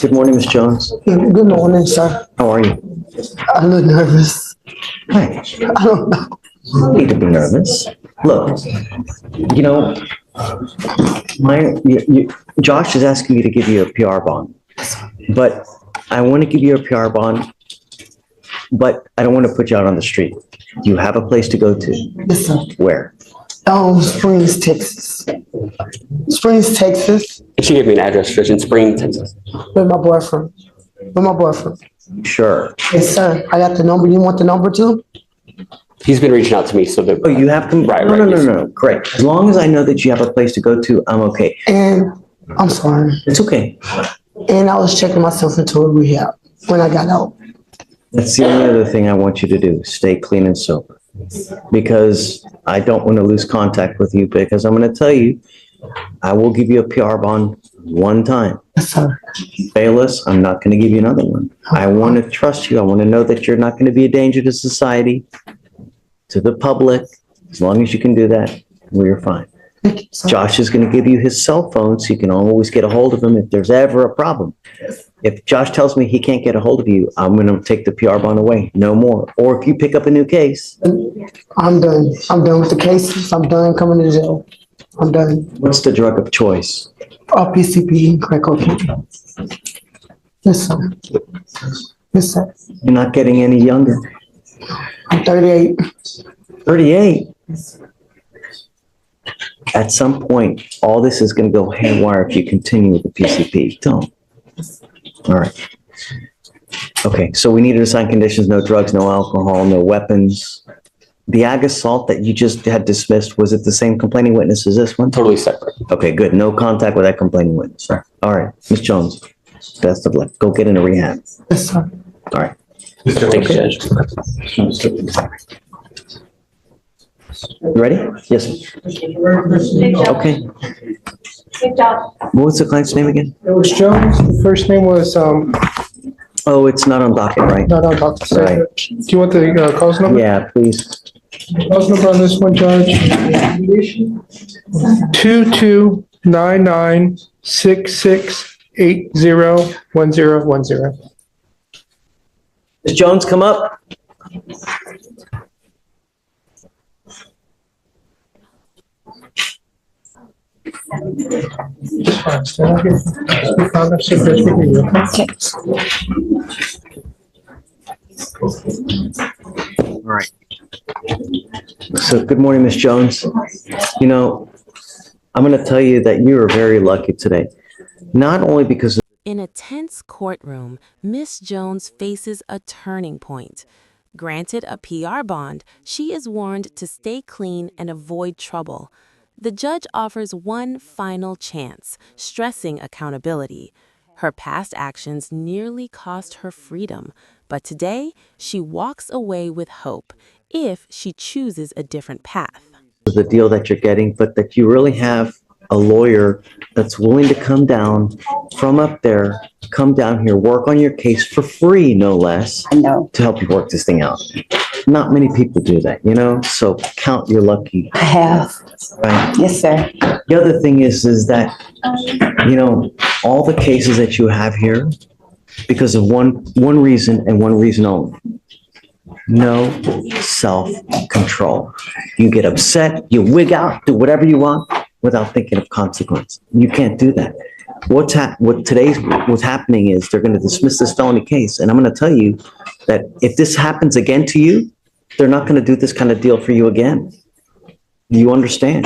Good morning, Ms. Jones. Good morning, sir. How are you? I'm a little nervous. Hi. I don't know. No need to be nervous. Look, you know, Josh is asking me to give you a PR bond, but I want to give you a PR bond, but I don't want to put you out on the street. You have a place to go to. Yes, sir. Where? Springs, Texas. Springs, Texas, She gave me an address, just in Spring, Texas. with my boyfriend. Sure. Yes, sir. I got the number. You want the number too? He's been reaching out to me, so Oh, you have to? Right, No, right, no, yes. no. Great. As long as I know that you have a place to go to, I'm okay. And I'm sorry. It's okay. And I was checking myself into a rehab when I got out. That's the only other thing I want you to do. Stay clean and sober. Because I don't want to lose contact with you, because I'm going to tell you, I will give you a PR bond one time. Yes, sir. Fail us, I'm not going to give you another one. I want to trust you. I want to know that you're not going to be a danger to society, to the public. As long as you can do that, we're fine. Thank you, sir. Josh is going to give you his cell phone so you can always get a hold of him if there's ever a problem. If Josh tells me he can't get a hold of you, I'm going to take the PR bond away. No more. Or if you pick up a new case, I'm done. I'm done with the cases. I'm done coming to jail. I'm done. what's the drug of choice? PCP, crack cocaine. Yes, sir. Yes, sir. You're not getting any younger. I'm 38. 38. At some point, all this is going to go haywire if you continue with the PCP. Don't. All right. Okay, so we need to assign conditions: no drugs, no alcohol, no weapons. The ag assault that you just had dismissed, was it the same complaining witness as this one? totally separate. Okay, good. No contact with that complaining witness. All right, Ms. Jones, best of luck. Go get in a rehab. Yes, sir. All right. Thank you, Judge. You ready? Yes. Okay. Good job. What was the client's name again? It was Jones. The first name was, Oh, it's not on docket, right? no, Dr. Right. Do you want the cause number? Yeah, please. Cause number on this one, Judge? 229966801010. Ms. Jones, come up. Just fine. Stand here. Speak on the signature with you, okay? All right. So, good morning, Ms. Jones. You know, I'm going to tell you that you are very lucky today. Not only because of In a tense courtroom, Miss Jones faces a turning point. Granted a PR bond, she is warned to stay clean and avoid trouble. The judge offers one final chance, stressing accountability. Her past actions nearly cost her freedom, but today she walks away with hope if she chooses a different path. the deal that you're getting, but that you really have a lawyer that's willing to come down from up there, come down here, work on your case for free, no less, I know. to help you work this thing out. Not many people do that, you know? So count your lucky, I have. right? Yes, sir. The other thing is that, you know, all the cases that you have here, because of one reason and one reason only. No self-control. You get upset, you wig out, do whatever you want without thinking of consequence. You can't do that. What's happening is they're going to dismiss this felony case. And I'm going to tell you that if this happens again to you, they're not going to do this kind of deal for you again. You understand?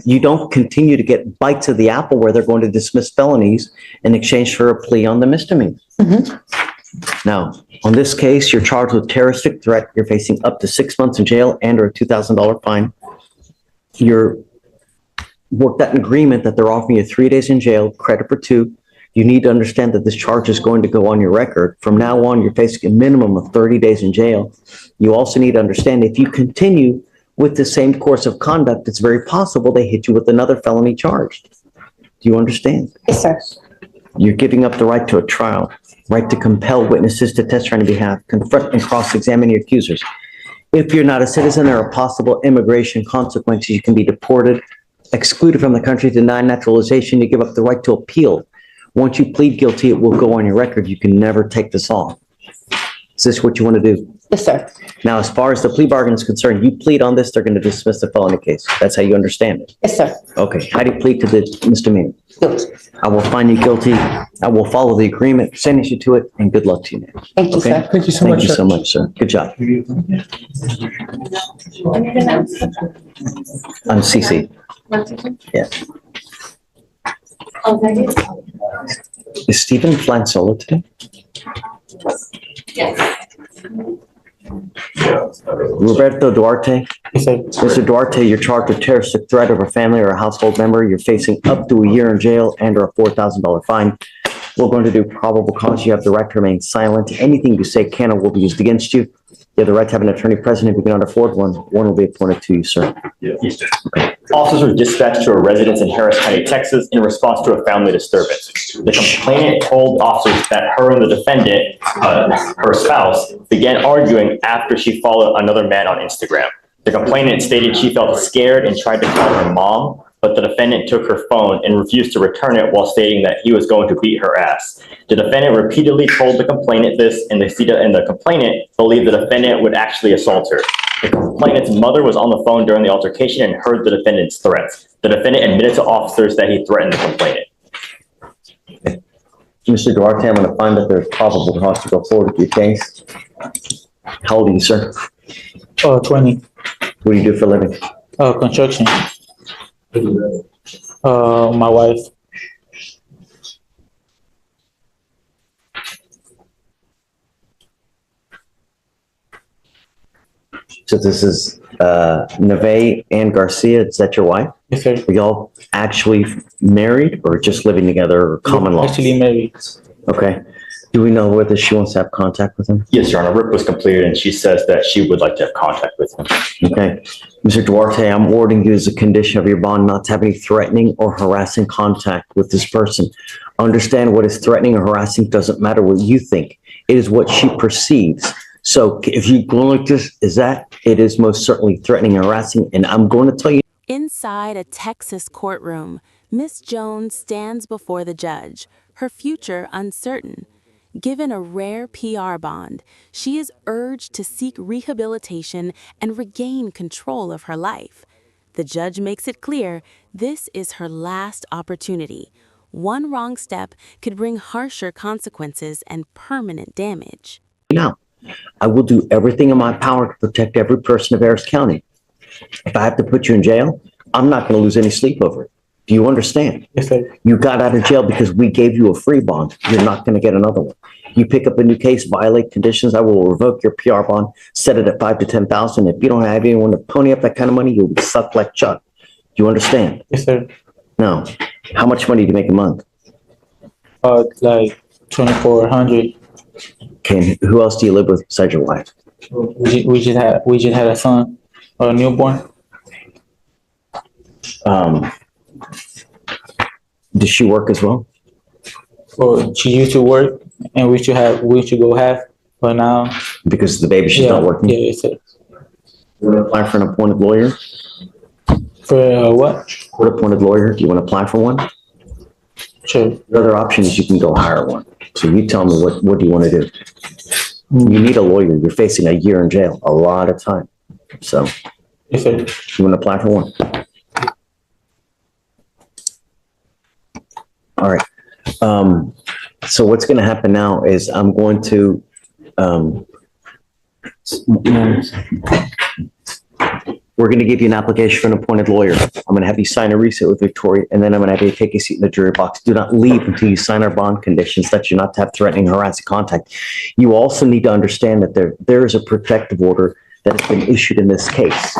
You don't continue to get bites of the apple where they're going to dismiss felonies in exchange for a plea on the misdemeanor. Now, on this case, you're charged with terroristic threat. You're facing up to 6 months in jail and or a $2,000 fine. You're worked out an agreement that they're offering you 3 days in jail, credit for 2. You need to understand that this charge is going to go on your record. From now on, you're facing a minimum of 30 days in jail. You also need to understand if you continue with the same course of conduct, it's very possible they hit you with another felony charge. Do you understand? Yes, sir. You're giving up the right to a trial, right to compel witnesses to testify on your behalf, confront and cross-examine your accusers. If you're not a citizen, there are possible immigration consequences. You can be deported, excluded from the country, denied naturalization. You give up the right to appeal. Once you plead guilty, it will go on your record. You can never take this off. Is this what you want to do? Yes, sir. Now, as far as the plea bargain is concerned, you plead on this, they're going to dismiss the felony case. That's how you understand it. Yes, sir. Okay, how do you plead to the misdemeanor? Guilty. I will find you guilty. I will follow the agreement, sentence you to it, and good luck to you, man. Thank you, Okay? sir. Thank you so Thank much, you sir. so much, sir. Good job. I'm CC. Yeah. Oh, there you Is Stephen flying solo today? Roberto Duarte? Yes, sir. Mr. Duarte, you're charged with terroristic threat of a family or a household member. You're facing up to a year in jail and or a $4,000 fine. We're going to do probable cause. You have the right to remain silent. Anything you say can or will be used against you. You have the right to have an attorney present. If you cannot afford one, one will be appointed to you, sir. Officers were dispatched to a residence in Harris County, Texas, in response to a family disturbance. The complainant told officers that her and the defendant, her spouse, began arguing after she followed another man on Instagram. The complainant stated she felt scared and tried to call her mom, but the defendant took her phone and refused to return it while stating that he was going to beat her ass. The defendant repeatedly told the complainant this, and the complainant believed the defendant would actually assault her. The complainant's mother was on the phone during the altercation and heard the defendant's threats. The defendant admitted to officers that he threatened the complainant. Mr. Duarte, I'm going to find that there's probable cause to go forward with your case. How old are you, sir? 20. What do you do for a living? Construction. My wife. So this is Neve and Garcia. Is that your wife? Yes, sir. Are y'all actually married or just living together or common law? Actually married. Okay. Do we know whether she wants to have contact with him? Yes, Your Honor, RIP was completed and she says that she would like to have contact with him. Okay. Mr. Duarte, I'm ordering you as a condition of your bond not to have any threatening or harassing contact with this person. Understand what is threatening or harassing doesn't matter what you think. It is what she perceives. So if you go like this, it is most certainly threatening and harassing. And I'm going to tell you. Inside a Texas courtroom, Miss Jones stands before the judge, her future uncertain. Given a rare PR bond, she is urged to seek rehabilitation and regain control of her life. The judge makes it clear this is her last opportunity. One wrong step could bring harsher consequences and permanent damage. Now, I will do everything in my power to protect every person of Harris County. If I have to put you in jail, I'm not going to lose any sleep over it. Do you understand? Yes, sir. You got out of jail because we gave you a free bond. You're not going to get another one. You pick up a new case, violate conditions, I will revoke your PR bond, set it at 5 to 10,000. If you don't have anyone to pony up that kind of money, you'll be sucked like Chuck. Do you understand? Yes, sir. No. How much money do you make a month? Like 2,400. Okay. And who else do you live with besides your wife? We just had a son, a newborn. Does she work as well? Well, she used to work, and we should go half, but now. Because the baby, she's not working? Yeah, yes, sir. You want to apply for an appointed lawyer? For what? Court-appointed lawyer? Do you want to apply for one? Sure. The other option is you can go hire one. So you tell me what do you want to do? You need a lawyer. You're facing a year in jail, a lot of time. So Yes, sir. you want to apply for one? All right. So what's going to happen now is I'm going to, we're going to give you an application for an appointed lawyer. I'm going to have you sign a receipt with Victoria, and then I'm going to have you take a seat in the jury box. Do not leave until you sign our bond conditions that you're not to have threatening, harassing contact. You also need to understand that there is a protective order that has been issued in this case.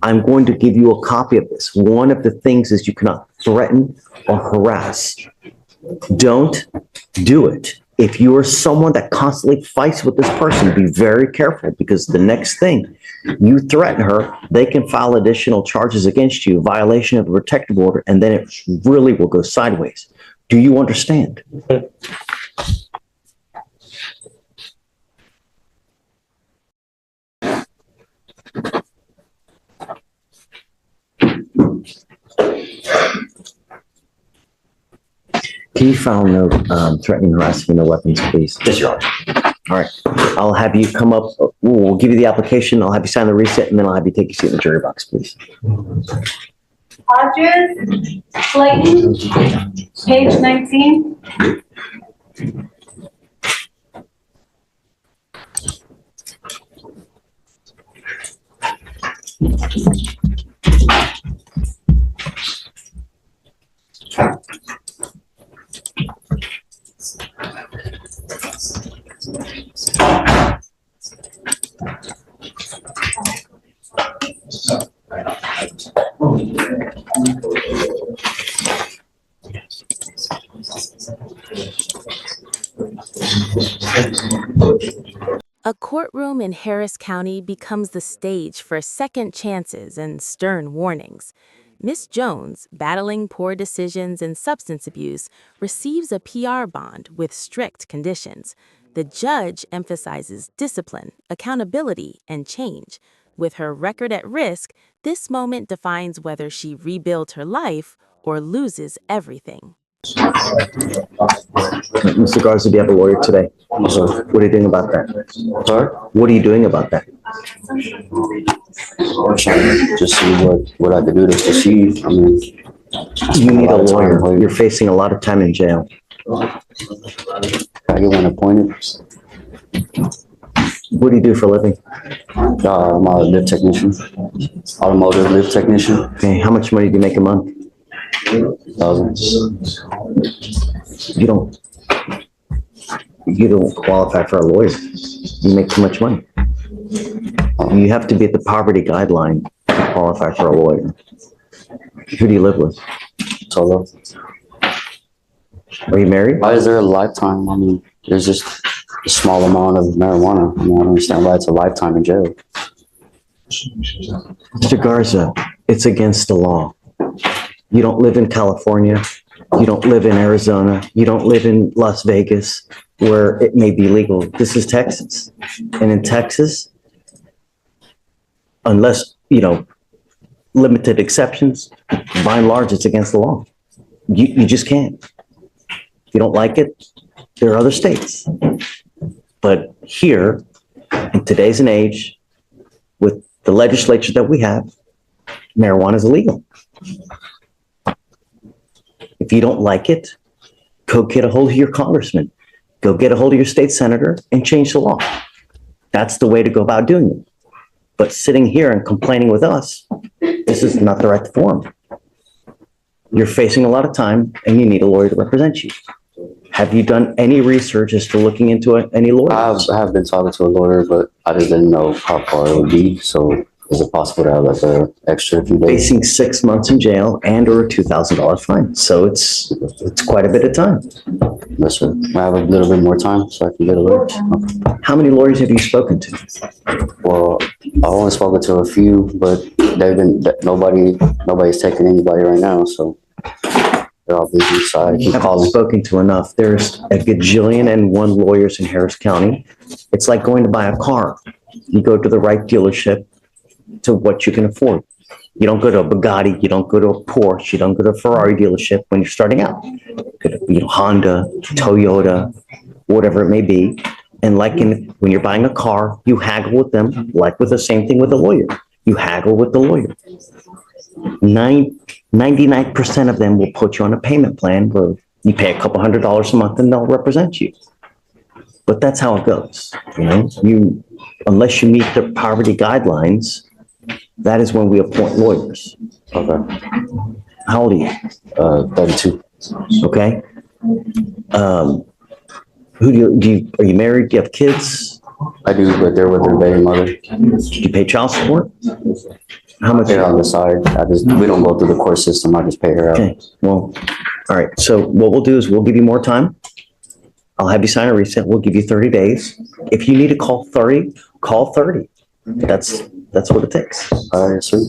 I'm going to give you a copy of this. One of the things is you cannot threaten or harass. Don't do it. If you are someone that constantly fights with this person, be very careful, because the next thing you threaten her, they can file additional charges against you, violation of the protective order, and then it really will go sideways. Do you understand? Can you file no threatening, harassing, no weapons, please? Yes, Your Honor. All right. I'll have you come up. We'll give you the application. I'll have you sign the reset, and then I'll have you take your seat in the jury box, please. Hodges, Slayton, page 19. A courtroom in Harris County becomes the stage for second chances and stern warnings. Miss Jones, battling poor decisions and substance abuse, receives a PR bond with strict conditions. The judge emphasizes discipline, accountability, and change. With her record at risk, this moment defines whether she rebuilds her life or loses everything. Mr. Garza, do you have a lawyer today? So, What are you doing about that? sorry? What are you doing about that? I'm trying to just see what I can do to proceed. I mean, You need a lot of time lawyer. waiting. You're facing a lot of time in jail. I get one appointed. What do you do for a living? I'm a lift technician, automotive lift technician. Okay, how much money do you make a month? Thousands. You don't qualify for a lawyer. You make too much money. You have to be at the poverty guideline to qualify for a lawyer. Who do you live with? Solo. Are you married? Why is there a lifetime? I mean, there's just a small amount of marijuana. I mean, I don't understand why it's a lifetime in jail. Mr. Garza, it's against the law. You don't live in California. You don't live in Arizona. You don't live in Las Vegas, where it may be legal. This is Texas. And in Texas, unless, limited exceptions, by and large, it's against the law. You just can't. If you don't like it, there are other states. But here, in today's and age, with the legislature that we have, marijuana is illegal. If you don't like it, go get a hold of your congressman. Go get a hold of your state senator and change the law. That's the way to go about doing it. But sitting here and complaining with us, this is not the right forum. You're facing a lot of time and you need a lawyer to represent you. Have you done any research as to looking into any lawyers? I have been talking to a lawyer, but I just didn't know how far it would be. So is it possible to have like an extra few days? Facing 6 months in jail and or a $2,000 fine. So it's quite a bit of time. Yes, sir. I have a little bit more time so I can get a lawyer. Okay. How many lawyers have you spoken to? Well, I've only spoken to a few, but nobody's taking anybody right now. So they're all busy. So I You keep haven't calling. spoken to enough. There's a gajillion and one lawyers in Harris County. It's like going to buy a car. You go to the right dealership to what you can afford. You don't go to a Bugatti, you don't go to a Porsche, you don't go to a Ferrari dealership when you're starting out. Go to, Honda, Toyota, whatever it may be. And when you're buying a car, you haggle with them, like with the same thing with a lawyer. You haggle with the lawyer. 99% of them will put you on a payment plan where you pay a couple $100s a month and they'll represent you. But that's how it goes. Unless you meet the poverty guidelines, that is when we appoint lawyers. Okay. How old are you? 32. Okay. Are you married? Do you have kids? I do, but they're with their baby mother. Do you pay child support? How much? They're on the side. We don't go through the court system. I just pay her out. Okay, well, all right. So what we'll do is we'll give you more time. I'll have you sign a reset. We'll give you 30 days. If you need to call 30, call 30. That's what it takes. Yes, sir.